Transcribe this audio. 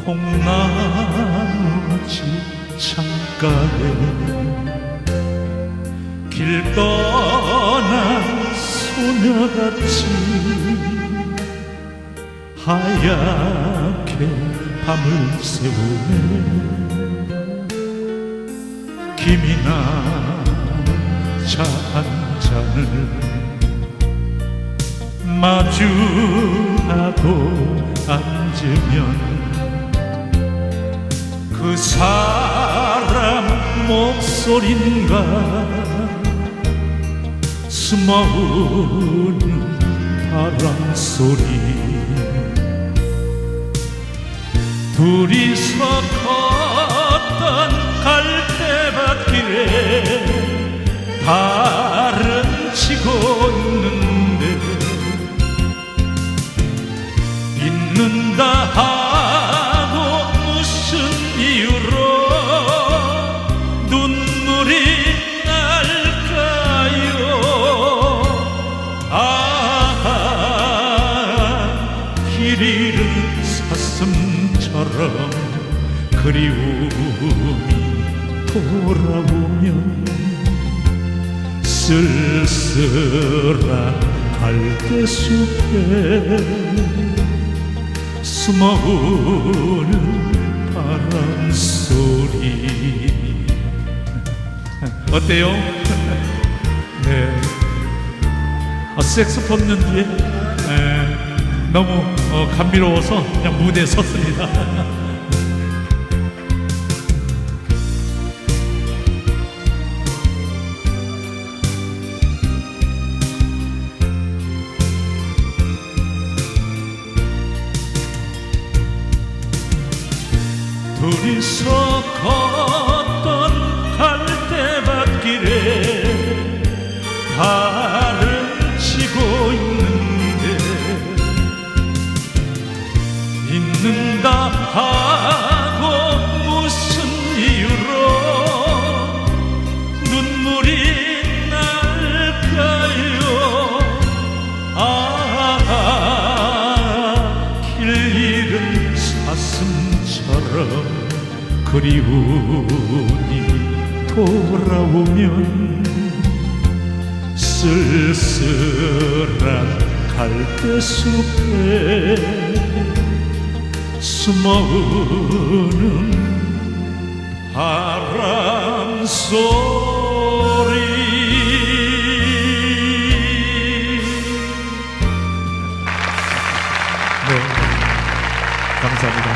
통나무지 창가에 길 떠난 소녀같이 하얗게 밤을 새우네. 김이 난 차 한 잔을 마주하고 앉으면 그 사람 목소린가 스머우는 바람소리. 둘이서 걷던 갈대밭길에 달은 치고 있는다 하고 무슨 이유로 눈물이 날까요? 길 잃은 사슴처럼 그리움이 돌아오면 쓸쓸한 갈대숲에 숨어오는 바람소리. 어때요? 네. 색소폰 연주에 너무 감미로워서 그냥 무대에 섰습니다. 둘이서 걷던 갈대밭길에 달을 치고 있는다 하고 무슨 이유로 눈물이 날까요? 길 잃은 사슴처럼 그리움이 돌아오면 쓸쓸한 갈대숲에 숨어오는 바람소리. 네, 감사합니다.